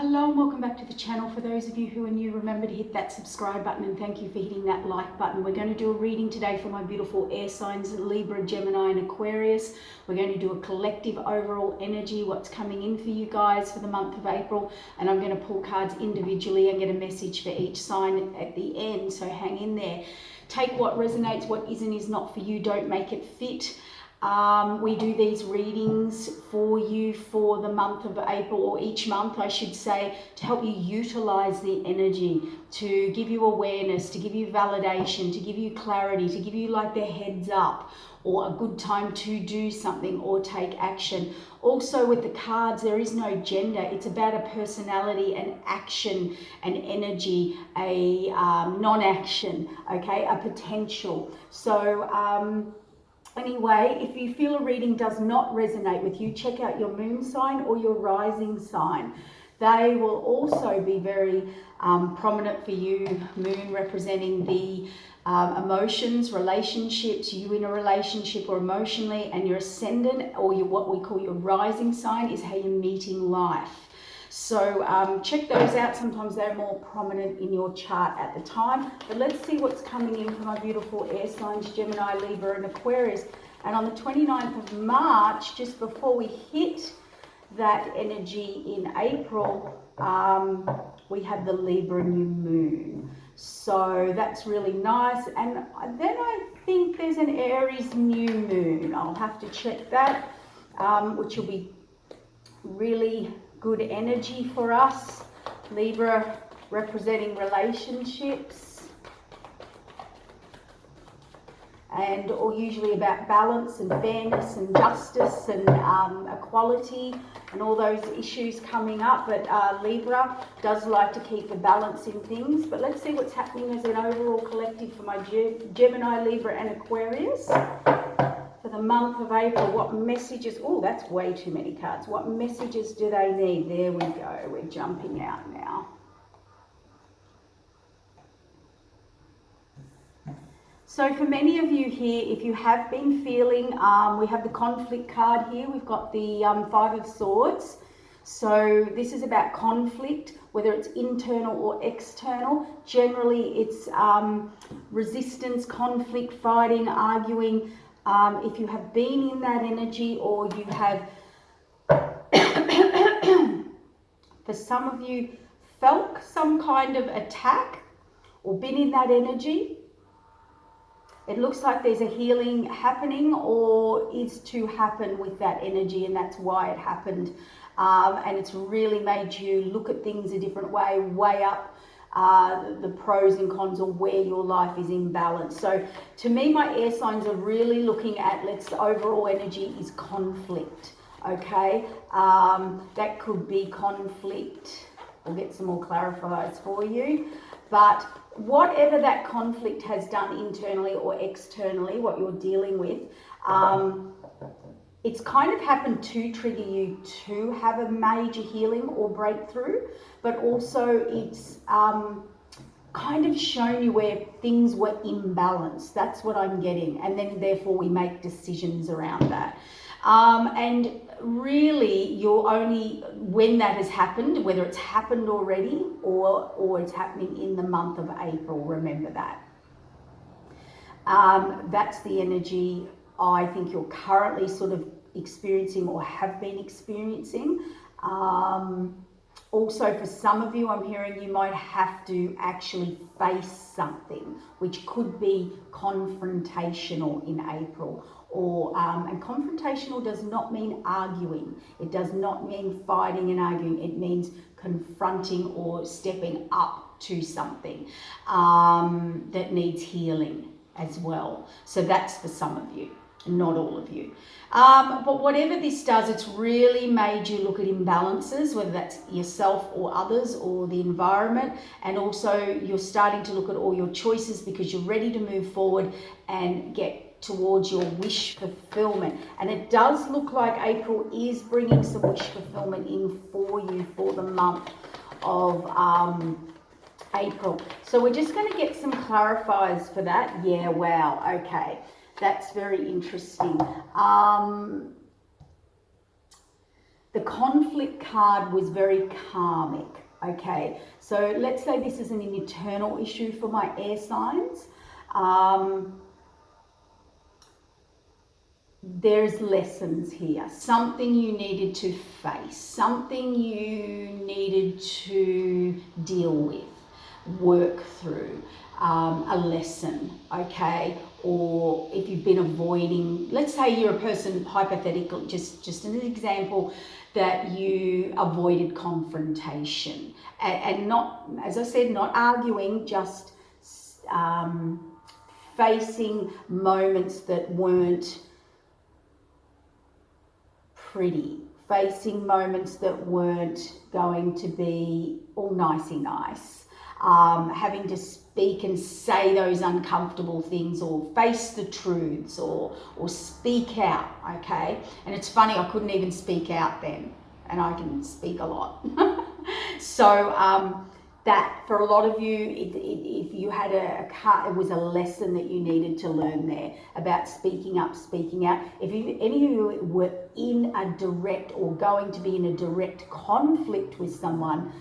Hello and welcome back to the channel. For those of you who are new, remember to hit that subscribe button and thank you for hitting that like button. We're going to do a reading today for my beautiful air signs, Libra, Gemini and Aquarius. We're going to do a collective overall energy, what's coming in for you guys for the month of April, and I'm going to pull cards individually and get a message for each sign at the end, so hang in there. Take what resonates, what isn't is not for you, don't make it fit. We do these readings for you for the month of April, or each month I should say, to help you utilize the energy, to give you awareness, to give you validation, to give you clarity, to give you like the heads up or a good time to do something or take action. Also with the cards, there is no gender. It's about a personality, an action, an energy, a non-action, okay, a potential. So, anyway, if you feel a reading does not resonate with you, check out your moon sign or your rising sign. They will also be very prominent for you. Moon representing the emotions, relationships, you in a relationship or emotionally, and your ascendant or your what we call your rising sign is how you're meeting life. So check those out. Sometimes they're more prominent in your chart at the time. But let's see what's coming in for my beautiful air signs, Gemini, Libra and Aquarius. And on the 29th of March, just before we hit that energy in April, we have the Libra new moon. So that's really nice. And then I think there's an Aries new moon. I'll have to check that, which will be really good energy for us. Libra representing relationships and or usually about balance and fairness and justice and equality and all those issues coming up. But Libra does like to keep the balance in things. But let's see what's happening as an overall collective for my Gemini, Libra and Aquarius. For the month of April, what messages, oh, that's way too many cards. What messages do they need? There we go, we're jumping out now. So for many of you here, if you have been feeling, we have the conflict card here. We've got the Five of Swords. So this is about conflict, whether it's internal or external. Generally, it's resistance, conflict, fighting, arguing. If you have been in that energy, or you have, for some of you, felt some kind of attack or been in that energy, it looks like there's a healing happening or is to happen with that energy, and that's why it happened. And it's really made you look at things a different way, weigh up the pros and cons of where your life is in balance. So to me, my air signs are really looking at, the overall energy is conflict, okay? That could be conflict. We'll get some more clarifiers for you. But whatever that conflict has done internally or externally, what you're dealing with, it's kind of happened to trigger you to have a major healing or breakthrough, but also it's kind of shown you where things were imbalanced. That's what I'm getting. And then therefore we make decisions around that. And really you're only, when that has happened, whether it's happened already or it's happening in the month of April, remember that. That's the energy I think you're currently sort of experiencing or have been experiencing. Also, for some of you, I'm hearing you might have to actually face something, which could be confrontational in April. Or and confrontational does not mean arguing. It does not mean fighting and arguing. It means confronting or stepping up to something that needs healing as well. So that's for some of you, not all of you. But whatever this does, it's really made you look at imbalances, whether that's yourself or others or the environment. And also you're starting to look at all your choices because you're ready to move forward and get towards your wish fulfillment. And it does look like April is bringing some wish fulfillment in for you for the month of April. So we're just going to get some clarifiers for that. Yeah, wow, okay. That's very interesting. The conflict card was very karmic, okay? So let's say this is an internal issue for my air signs. There's lessons here, something you needed to face, something you needed to deal with, work through, a lesson, okay? Or if you've been avoiding, let's say you're a person, hypothetical, just an example, that you avoided confrontation and not, as I said, not arguing, just facing moments that weren't pretty, facing moments that weren't going to be all nicey nice, having to speak and say those uncomfortable things, or face the truths, or speak out, okay? And it's funny, I couldn't even speak out then, and I can speak a lot. So that for a lot of you, if you had it was a lesson that you needed to learn there about speaking up, speaking out. If any of you were in a direct or going to be in a direct conflict with someone,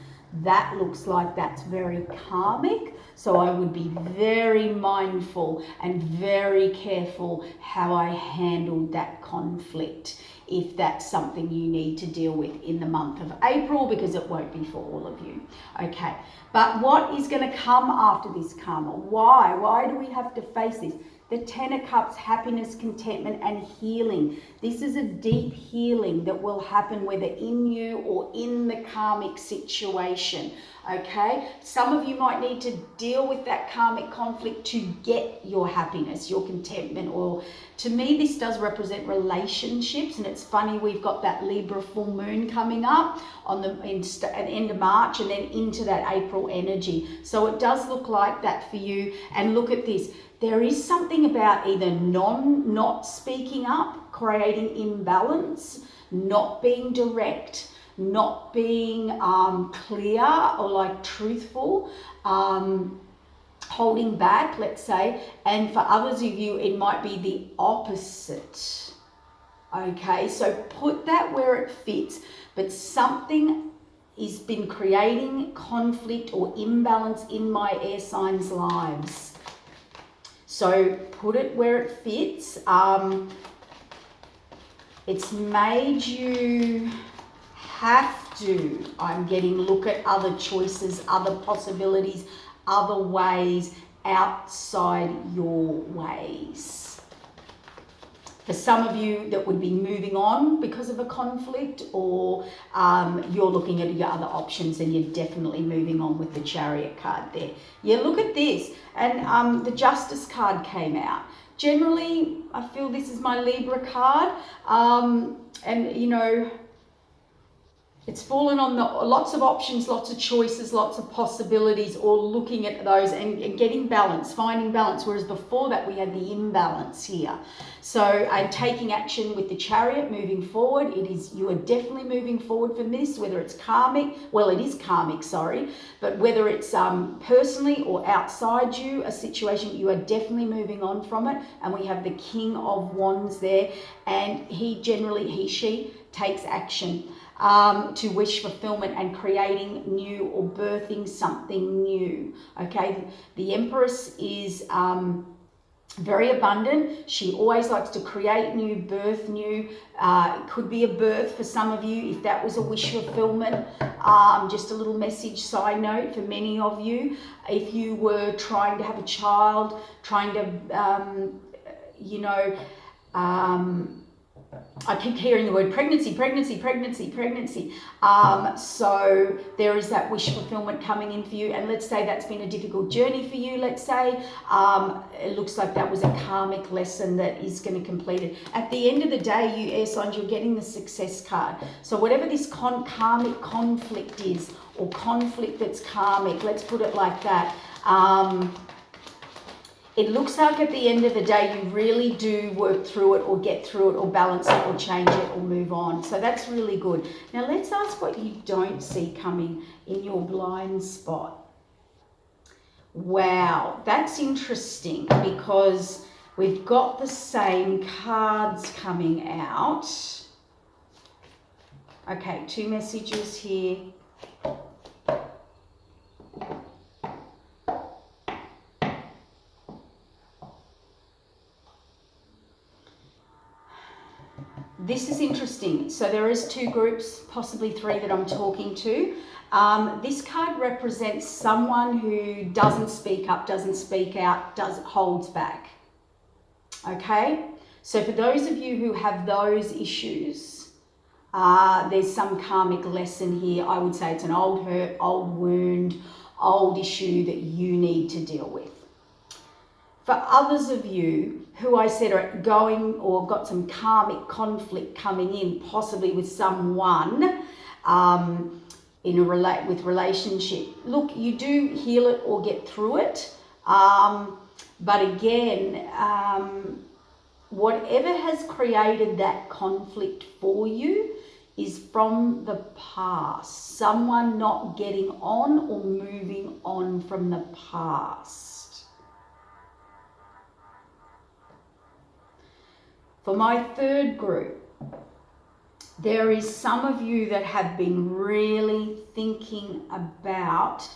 that looks like that's very karmic. So I would be very mindful and very careful how I handled that conflict, if that's something you need to deal with in the month of April, because it won't be for all of you. Okay, but what is going to come after this karma? Why do we have to face this? The Ten of Cups, happiness, contentment, and healing. This is a deep healing that will happen whether in you or in the karmic situation, okay? Some of you might need to deal with that karmic conflict to get your happiness, your contentment, or to me, this does represent relationships. And it's funny, we've got that Libra full moon coming up on the end of March and then into that April energy. So it does look like that for you. And look at this. There is something about either not speaking up, creating imbalance, not being direct, not being clear or like truthful, holding back, let's say. And for others of you, it might be the opposite. Okay, so put that where it fits, but something has been creating conflict or imbalance in my air signs' lives. So put it where it fits. It's made you have to, I'm getting, look at other choices, other possibilities, other ways outside your ways. For some of you, that would be moving on because of a conflict, or you're looking at your other options and you're definitely moving on with the Chariot card there. Yeah, look at this. And the Justice card came out. Generally, I feel this is my Libra card. And, you know, it's fallen on lots of options, lots of choices, lots of possibilities, or looking at those and getting balance, finding balance. Whereas before that, we had the imbalance here. So I'm taking action with the Chariot, moving forward. You are definitely moving forward from this, whether it's karmic, well, it is karmic, sorry, but whether it's personally or outside you, a situation, you are definitely moving on from it. And we have the King of Wands there, and she takes action to wish fulfillment and creating new or birthing something new. Okay, the Empress is very abundant. She always likes to create new, birth new. It could be a birth for some of you if that was a wish fulfillment. Just a little message side note for many of you. If you were trying to have a child, trying to, I keep hearing the word pregnancy. So there is that wish fulfillment coming in for you. And let's say that's been a difficult journey for you, let's say. It looks like that was a karmic lesson that is going to complete it. At the end of the day, you air signs, you're getting the Success card. So whatever this karmic conflict is, or conflict that's karmic, let's put it like that, it looks like at the end of the day, you really do work through it, or get through it, or balance it, or change it, or move on. So that's really good. Now let's ask what you don't see coming in your blind spot. Wow, that's interesting, because we've got the same cards coming out. Okay, 2 messages here. This is interesting. So there is 2 groups, possibly 3 that I'm talking to. This card represents someone who doesn't speak up, doesn't speak out, holds back. Okay? So for those of you who have those issues, there's some karmic lesson here. I would say it's an old hurt, old wound, old issue that you need to deal with. For others of you who I said are going or got some karmic conflict coming in, possibly with someone with relationship, look, you do heal it or get through it. But again, whatever has created that conflict for you is from the past. Someone not getting on or moving on from the past. For my 3rd group, there is some of you that have been really thinking about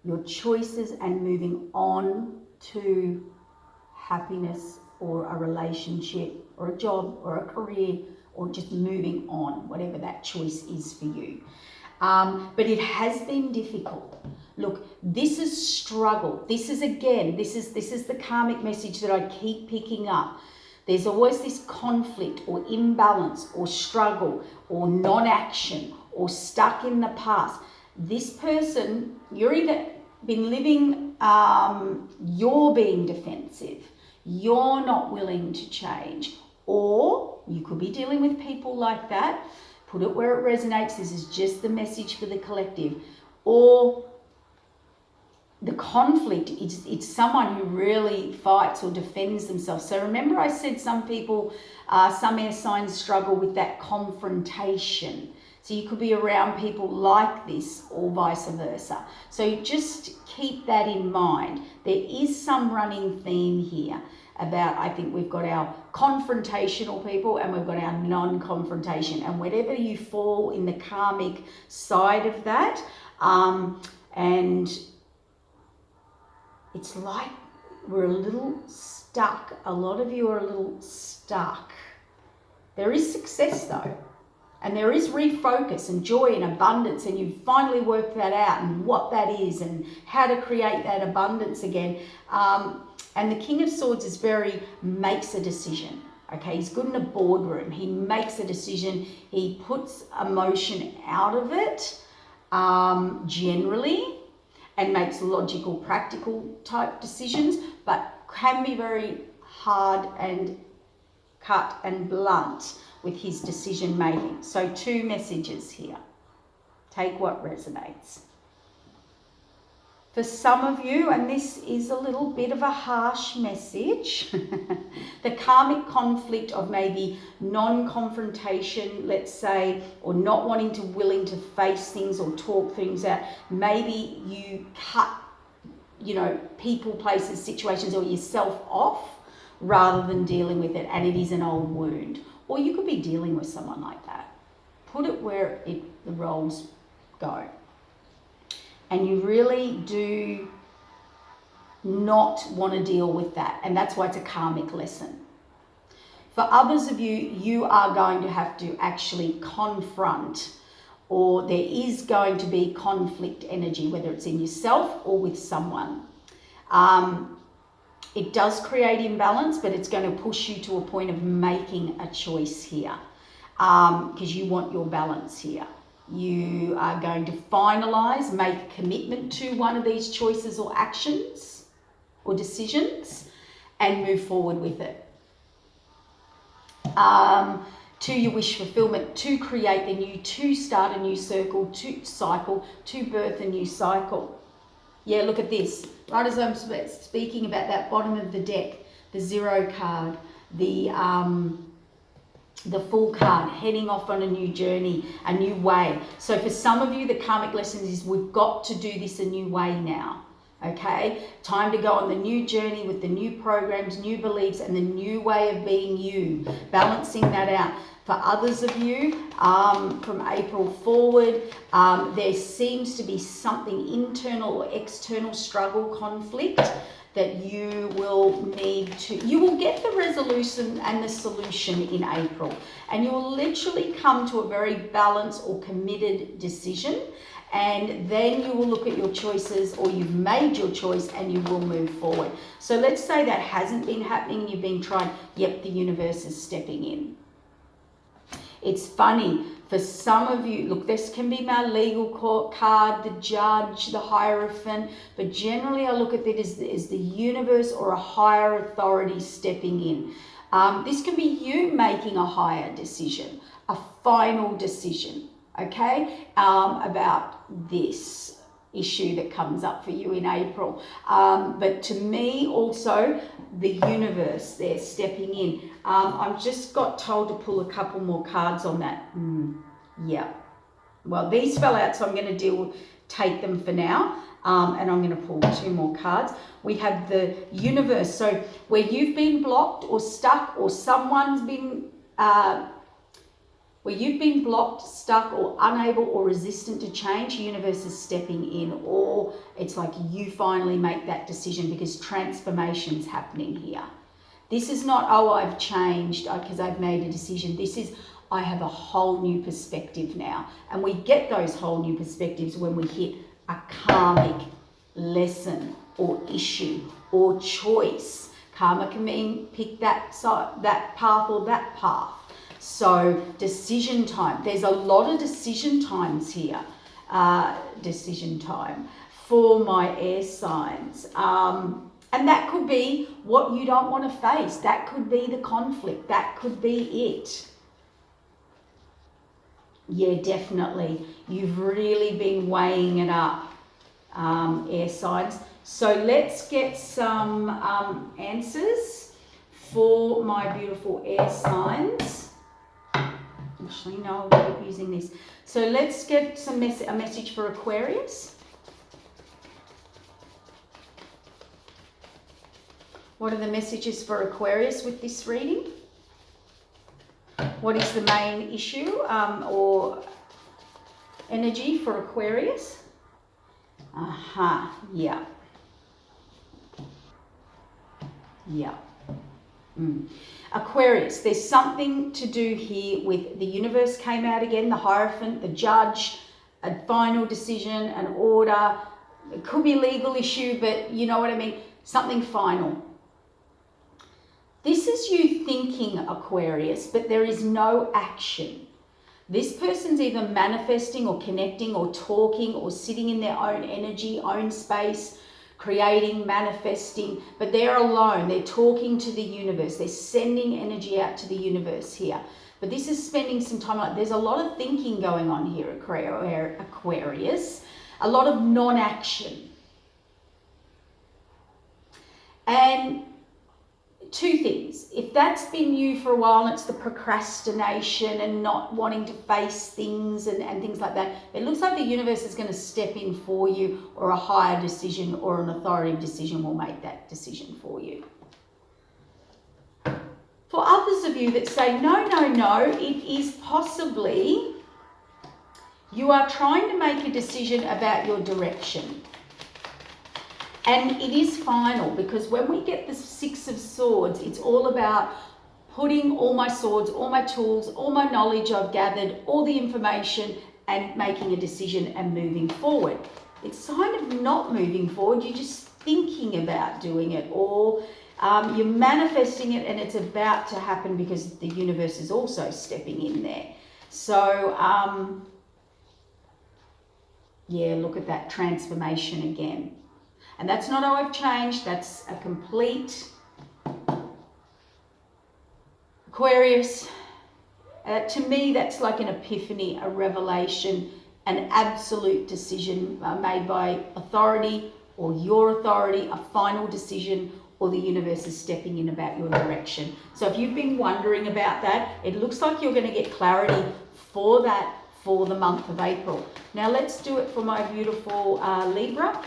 your choices and moving on to happiness or a relationship or a job or a career or just moving on, whatever that choice is for you. But it has been difficult. Look, this is struggle. This is the karmic message that I keep picking up. There's always this conflict or imbalance or struggle or non-action or stuck in the past. This person, you're either been living, you're being defensive, you're not willing to change, or you could be dealing with people like that. Put it where it resonates. This is just the message for the collective. Or the conflict, it's someone who really fights or defends themselves. So remember I said some people, some air signs struggle with that confrontation. So you could be around people like this or vice versa. So just keep that in mind. There is some running theme here about, I think we've got our confrontational people and we've got our non-confrontation. And wherever you fall in the karmic side of that, and it's like we're a little stuck. A lot of you are a little stuck. There is success though. And there is refocus and joy and abundance, and you've finally worked that out and what that is and how to create that abundance again. And the King of Swords is makes a decision. Okay, he's good in a boardroom. He makes a decision. He puts emotion out of it, generally, and makes logical, practical type decisions, but can be very hard and cut and blunt with his decision making. So 2 messages here. Take what resonates. For some of you, and this is a little bit of a harsh message, the karmic conflict of maybe non-confrontation, let's say, or not willing to face things or talk things out. Maybe you cut, people, places, situations, or yourself off rather than dealing with it, and it is an old wound. Or you could be dealing with someone like that. Put it where the roles go. And you really do not want to deal with that. And that's why it's a karmic lesson. For others of you, you are going to have to actually confront, or there is going to be conflict energy, whether it's in yourself or with someone. It does create imbalance, but it's going to push you to a point of making a choice here, because you want your balance here. You are going to finalize, make a commitment to one of these choices or actions or decisions and move forward with it. To your wish fulfillment, to create the new, to start a new cycle, to birth a new cycle. Yeah, look at this. Right as I'm speaking about that bottom of the deck, the 0 card, the Fool card, heading off on a new journey, a new way. So for some of you, the karmic lesson is we've got to do this a new way now. Okay, time to go on the new journey with the new programs, new beliefs, and the new way of being you. Balancing that out. For others of you, from April forward, there seems to be something internal or external struggle, conflict that you will need to, you will get the resolution and the solution in April. And you will literally come to a very balanced or committed decision. And then you will look at your choices, or you've made your choice and you will move forward. So let's say that hasn't been happening, you've been trying, yep, the universe is stepping in. It's funny, for some of you, look, this can be my legal court card, the judge, the Hierophant, but generally I look at it as the universe or a higher authority stepping in. This can be you making a higher decision, a final decision, okay, about this issue that comes up for you in April. But to me also, the universe, they're stepping in. I've just got told to pull a couple more cards on that. Yeah. Well, these fell out, so I'm going to take them for now. And I'm going to pull 2 more cards. We have the universe. So where you've been blocked or stuck, or someone's been where you've been blocked, stuck, or unable or resistant to change, the universe is stepping in, or it's like you finally make that decision because transformation's happening here. This is not, oh, I've changed because I've made a decision. This is, I have a whole new perspective now. And we get those whole new perspectives when we hit a karmic lesson or issue or choice. Karma can mean pick that side, that path or that path. So decision time, there's a lot of decision times here, decision time for my air signs. And that could be what you don't want to face. That could be the conflict. That could be it. Yeah, definitely. You've really been weighing it up, air signs. So let's get some answers for my beautiful air signs. Actually, no, I'll keep using this. So let's get a message for Aquarius. What are the messages for Aquarius with this reading? What is the main issue or energy for Aquarius? Yeah. Yeah. Aquarius, there's something to do here with the universe came out again, the Hierophant, the judge, a final decision, an order. It could be a legal issue, but you know what I mean? Something final. This is you thinking, Aquarius, but there is no action. This person's either manifesting or connecting or talking or sitting in their own energy, own space, creating, manifesting, but they're alone. They're talking to the universe. They're sending energy out to the universe here. But this is spending some time, like there's a lot of thinking going on here, Aquarius. A lot of non-action. And 2 things. If that's been you for a while and it's the procrastination and not wanting to face things and things like that, it looks like the universe is going to step in for you, or a higher decision or an authoritative decision will make that decision for you. For others of you that say, no, it is possibly you are trying to make a decision about your direction. And it is final, because when we get the 6 of Swords, it's all about putting all my swords, all my tools, all my knowledge I've gathered, all the information, and making a decision and moving forward. It's kind of not moving forward, you're just thinking about doing it, or you're manifesting it and it's about to happen because the universe is also stepping in there. So, yeah, look at that transformation again. And that's not how I've changed, that's a complete Aquarius. To me, that's like an epiphany, a revelation, an absolute decision made by authority or your authority, a final decision, or the universe is stepping in about your direction. So if you've been wondering about that, it looks like you're going to get clarity for that for the month of April. Now let's do it for my beautiful Libra.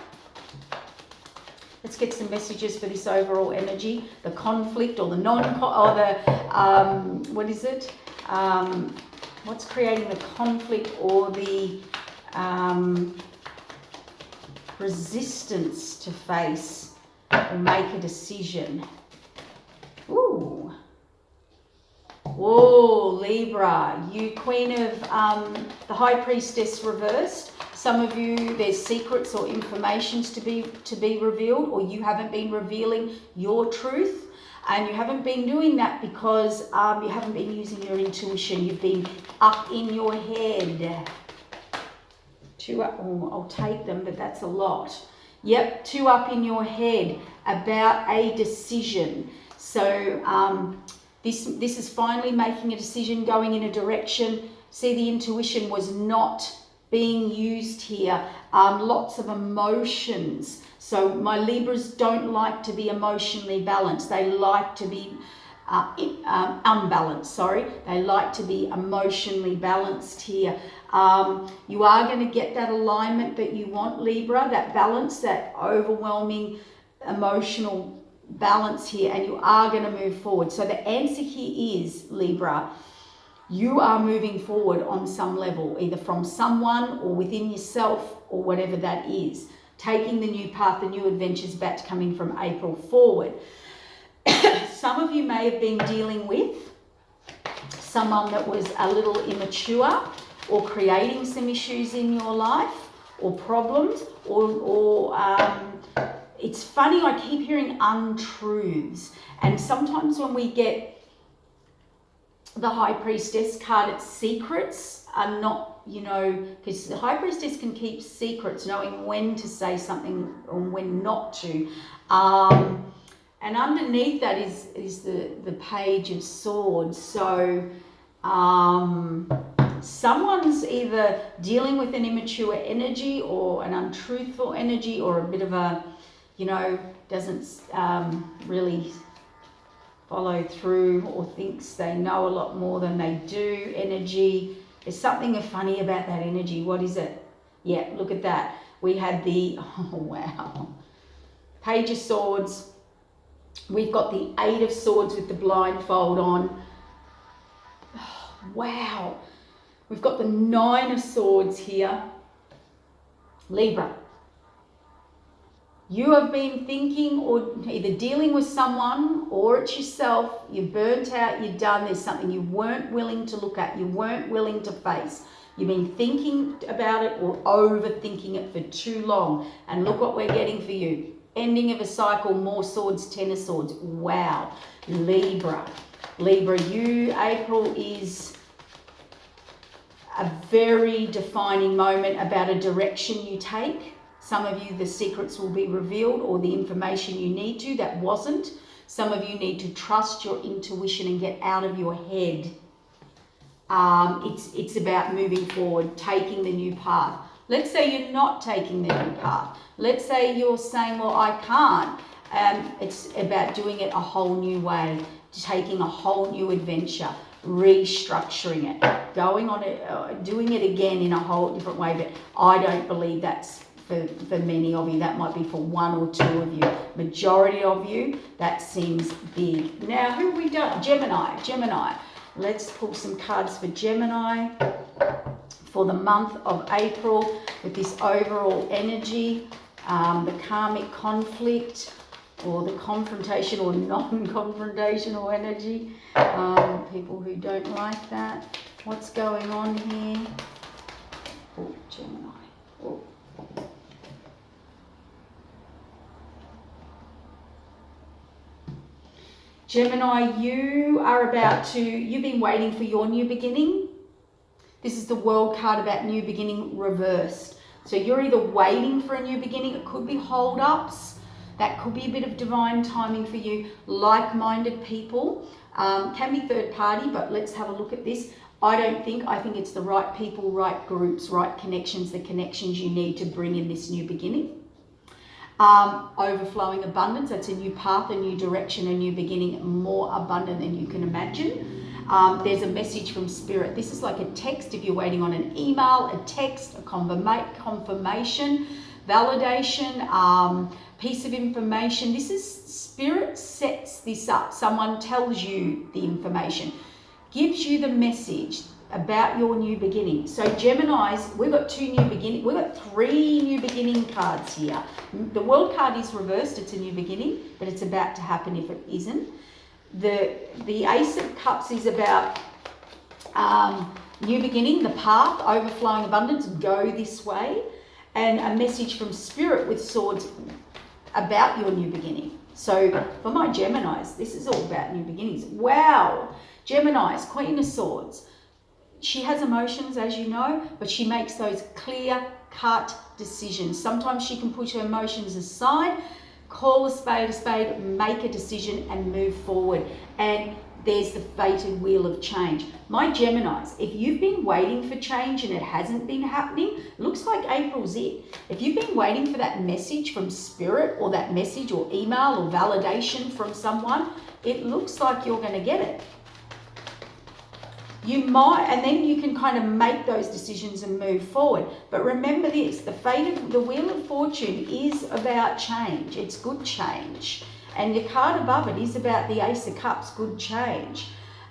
Let's get some messages for this overall energy, the conflict or the what is it? What's creating the conflict or the resistance to face or make a decision? Ooh. Whoa, Libra, you Queen of the High Priestess reversed. Some of you, there's secrets or informations to be revealed, or you haven't been revealing your truth, and you haven't been doing that because you haven't been using your intuition. You've been up in your head. 2 up. Oh, I'll take them, but that's a lot. Yep, 2 up in your head about a decision. So this is finally making a decision, going in a direction. See, the intuition was not being used here. Lots of emotions. So my Libras don't like to be emotionally balanced. They like to be unbalanced, sorry. They like to be emotionally balanced here. You are going to get that alignment that you want, Libra, that balance, that overwhelming emotional balance here, and you are going to move forward. So the answer here is, Libra, you are moving forward on some level, either from someone or within yourself or whatever that is. Taking the new path, the new adventures back coming from April forward. Some of you may have been dealing with someone that was a little immature or creating some issues in your life or problems or it's funny, I keep hearing untruths. And sometimes when we get the High Priestess card, its secrets are not, you know, because the High Priestess can keep secrets, knowing when to say something or when not to. And underneath that is the Page of Swords. So someone's either dealing with an immature energy or an untruthful energy or a bit of a, you know, doesn't really follow through or thinks they know a lot more than they do energy. There's something funny about that energy. What is it? Yeah, look at that. We had the, oh wow, Page of Swords. We've got the 8 of Swords with the blindfold on. Oh, wow. We've got the 9 of Swords here. Libra. You have been thinking or either dealing with someone or it's yourself. You're burnt out, you're done. There's something you weren't willing to look at. You weren't willing to face. You've been thinking about it or overthinking it for too long. And look what we're getting for you. Ending of a cycle, more swords, 10 of Swords. Wow. Libra. Libra, you, April is a very defining moment about a direction you take. Some of you, the secrets will be revealed or the information you need to that wasn't. Some of you need to trust your intuition and get out of your head. It's about moving forward, taking the new path. Let's say you're not taking the new path. Let's say you're saying, well, I can't. It's about doing it a whole new way, taking a whole new adventure, restructuring it, going on it, doing it again in a whole different way. But I don't believe that's for many of you. That might be for 1 or 2 of you. Majority of you, that seems big. Now, who have we done? Gemini. Let's pull some cards for Gemini for the month of April with this overall energy, the karmic conflict or the confrontation or non-confrontational energy. People who don't like that. What's going on here? Oh, Gemini. Oh. Gemini, you've been waiting for your new beginning. This is the World card about new beginning reversed. So you're either waiting for a new beginning, it could be hold-ups, that could be a bit of divine timing for you, like-minded people, can be third party, but let's have a look at this. I think it's the right people, right groups, right connections, the connections you need to bring in this new beginning. Overflowing abundance, that's a new path, a new direction, a new beginning, more abundant than you can imagine. There's a message from Spirit. This is like a text if you're waiting on an email, a text, a confirmation, validation. piece of information. This is Spirit sets this up. Someone tells you the information, gives you the message about your new beginning. So Geminis, we've got three new beginning cards here. The World card is reversed, it's a new beginning, but it's about to happen if it isn't. The Ace of Cups is about new beginning, the path, overflowing abundance, go this way, and a message from Spirit with Swords about your new beginning. So for my Geminis, this is all about new beginnings. Wow! Geminis, Queen of Swords. She has emotions, as you know, but she makes those clear-cut decisions. Sometimes she can put her emotions aside, call a spade, make a decision and move forward. And there's the fated wheel of change. My Geminis, if you've been waiting for change and it hasn't been happening, looks like April's it. If you've been waiting for that message from Spirit or that message or email or validation from someone, it looks like you're going to get it. You might, and then you can kind of make those decisions and move forward. But remember this, the Wheel of Fortune is about change. It's good change. And the card above it is about the Ace of Cups, good change.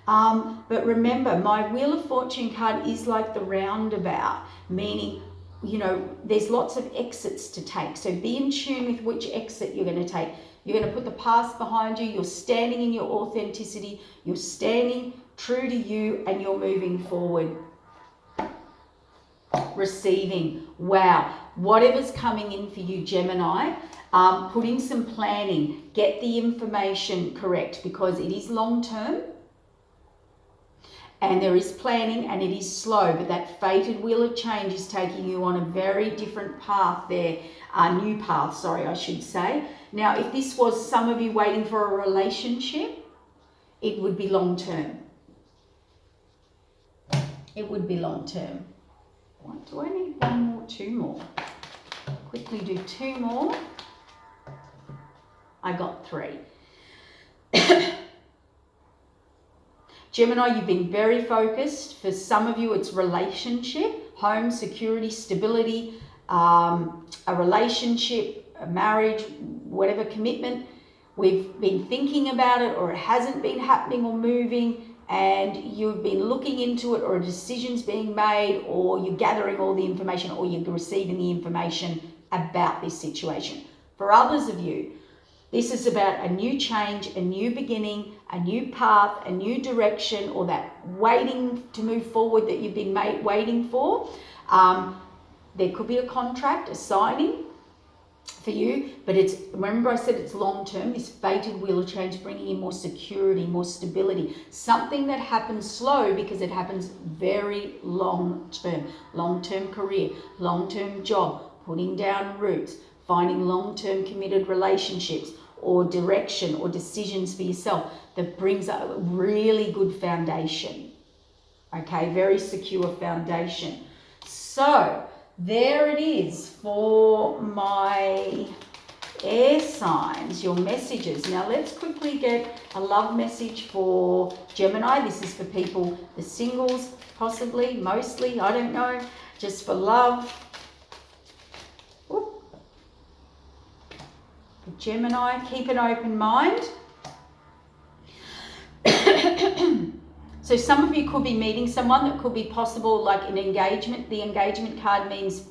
But remember, my Wheel of Fortune card is like the roundabout, meaning, you know, there's lots of exits to take. So be in tune with which exit you're going to take. You're going to put the past behind you. You're standing in your authenticity. You're standing true to you, and you're moving forward. Receiving. Wow. Whatever's coming in for you, Gemini, put in some planning. Get the information correct, because it is long term and there is planning and it is slow, but that fated wheel of change is taking you on a very different path there. New path, sorry, I should say. Now, if this was some of you waiting for a relationship, it would be long term. It would be long term. What do I need? One more, two more. Quickly do two more. I got three. Gemini, you've been very focused. For some of you, it's relationship, home, security, stability, a relationship, a marriage, whatever commitment. We've been thinking about it, or it hasn't been happening or moving, and you've been looking into it, or a decision's being made, or you're gathering all the information, or you're receiving the information about this situation. For others of you, this is about a new change, a new beginning, a new path, a new direction, or that waiting to move forward that you've been waiting for. There could be a contract, a signing for you, but it's, remember I said it's long term, this fated wheel of change, bringing in more security, more stability, something that happens slow because it happens very long term career, long-term job, putting down roots, finding long-term committed relationships or direction or decisions for yourself that brings a really good foundation. Okay, very secure foundation. So there it is for my air signs, your messages. Now let's quickly get a love message for Gemini. This is for people, the singles, possibly, mostly, I don't know, just for love. Whoop. For Gemini, keep an open mind. So some of you could be meeting someone that could be possible, like an engagement. The engagement card means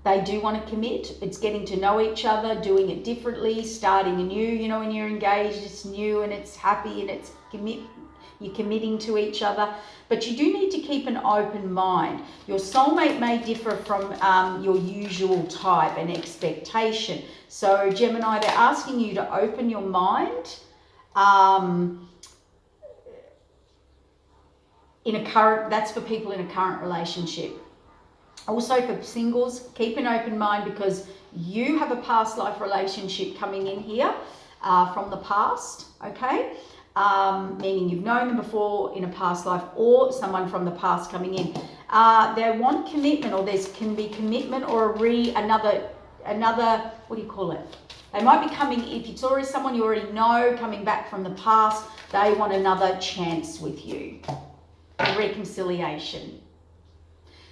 they do want to commit. It's getting to know each other, doing it differently, starting anew. You know, when you're engaged, it's new and it's happy and it's you're committing to each other. But you do need to keep an open mind. Your soulmate may differ from your usual type and expectation. So Gemini, they're asking you to open your mind. That's for people in a current relationship. Also for singles, keep an open mind, because you have a past life relationship coming in here from the past, okay? Meaning you've known them before in a past life, or someone from the past coming in. They want commitment, or there can be commitment or another, what do you call it? They might be coming, if it's already someone you already know coming back from the past, they want another chance with you. A reconciliation.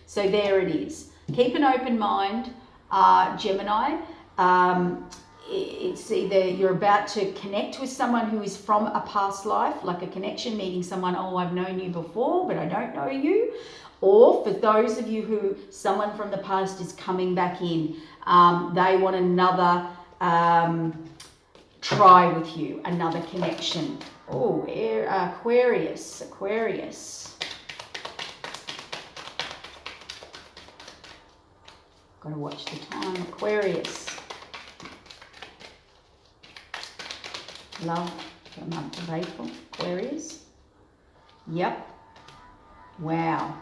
So there it is. Keep an open mind, Gemini. It's either you're about to connect with someone who is from a past life, like a connection, meeting someone, oh, I've known you before, but I don't know you. Or for those of you who someone from the past is coming back in, they want another try with you, another connection. Oh, Aquarius. Got to watch the time, Aquarius. Love for the month of April, Aquarius. Yep. Wow.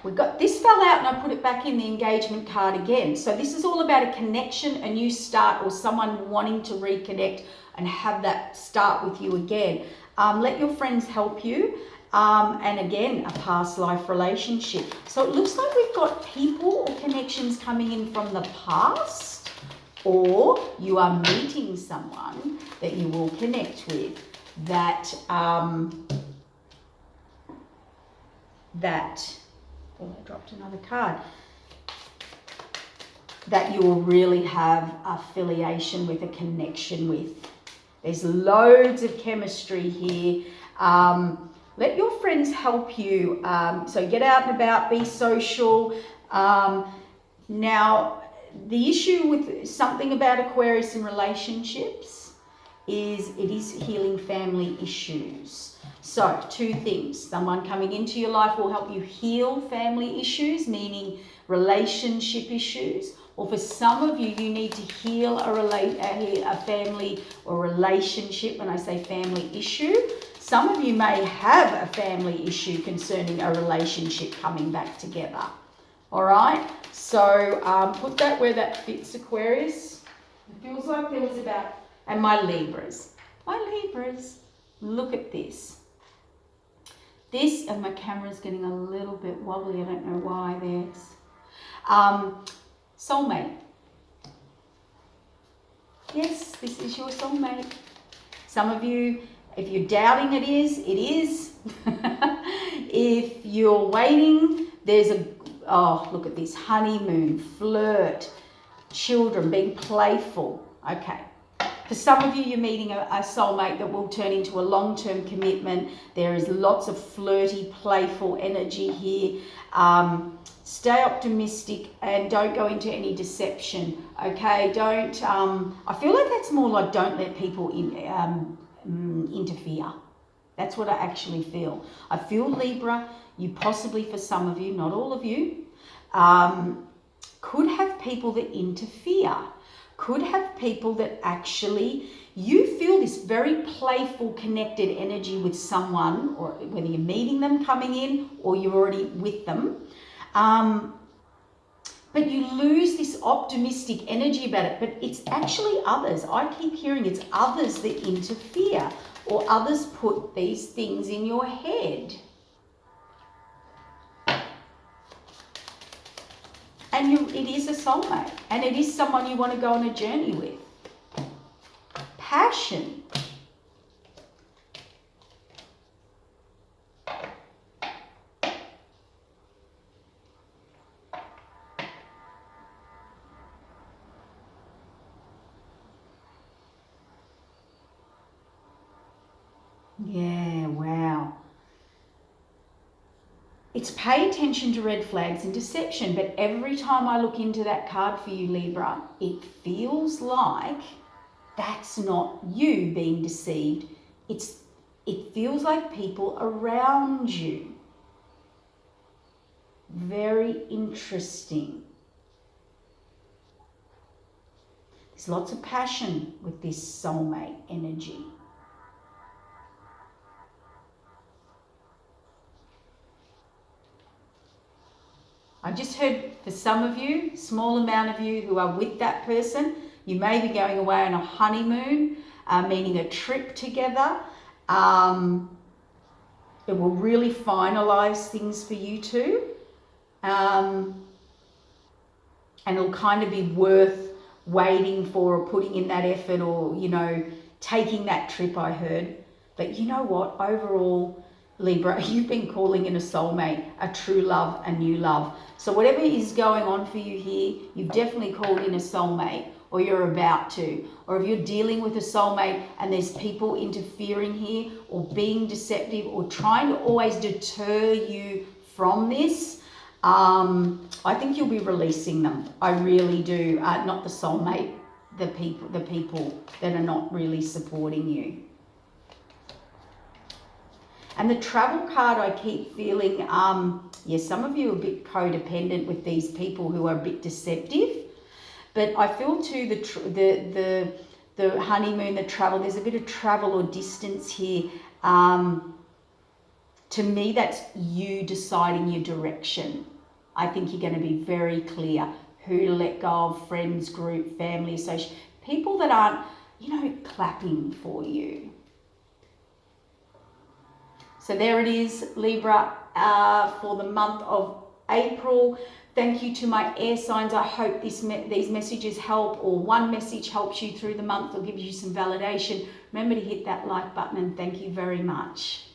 We got this fell out and I put it back in the engagement card again. So this is all about a connection, a new start, or someone wanting to reconnect and have that start with you again. Let your friends help you. And again, a past life relationship. So it looks like we've got people or connections coming in from the past, or you are meeting someone that you will connect with that, oh, I dropped another card, that you will really have affiliation with, a connection with. There's loads of chemistry here. Let your friends help you. So get out and about, be social. Now, the issue with something about Aquarius in relationships is it is healing family issues. So, two things. Someone coming into your life will help you heal family issues, meaning relationship issues. Or for some of you, you need to heal a family or relationship. When I say family issue, some of you may have a family issue concerning a relationship coming back together. All right? So put that where that fits, Aquarius. It feels like there was about, and my Libras, look at this. This, and my camera's getting a little bit wobbly, I don't know why. There's soulmate. Yes, this is your soulmate. Some of you, if you're doubting it is. If you're waiting, there's oh, look at this, honeymoon, flirt, children, being playful. Okay. For some of you, you're meeting a soulmate that will turn into a long-term commitment. There is lots of flirty, playful energy here. Stay optimistic and don't go into any deception, okay? Don't, I feel like that's more like don't let people interfere. That's what I actually feel. I feel, Libra, you possibly, for some of you, not all of you, could have people that interfere. Could have people that actually, you feel this very playful, connected energy with someone, or whether you're meeting them coming in or you're already with them. But you lose this optimistic energy about it, but it's actually others. I keep hearing it's others that interfere, or others put these things in your head. And it is a soulmate, and it is someone you want to go on a journey with. Passion. Yeah, wow. It's pay attention to red flags and deception, but every time I look into that card for you, Libra, it feels like that's not you being deceived. It feels like people around you. Very interesting. There's lots of passion with this soulmate energy. I just heard for some of you, small amount of you who are with that person, you may be going away on a honeymoon, meaning a trip together. It will really finalize things for you two. And it'll kind of be worth waiting for, or putting in that effort, or, you know, taking that trip, I heard. But you know what? Overall, Libra, you've been calling in a soulmate, a true love, a new love. So whatever is going on for you here, you've definitely called in a soulmate, or you're about to, or if you're dealing with a soulmate and there's people interfering here or being deceptive or trying to always deter you from this, I think you'll be releasing them. I really do. Not the soulmate, the people that are not really supporting you. And the travel card, I keep feeling, some of you are a bit codependent with these people who are a bit deceptive. But I feel too the honeymoon, the travel, there's a bit of travel or distance here. To me, that's you deciding your direction. I think you're going to be very clear who to let go of, friends, group, family, association, people that aren't, clapping for you. So there it is, Libra, for the month of April. Thank you to my air signs. I hope these messages help, or one message helps you through the month or gives you some validation. Remember to hit that like button, and thank you very much.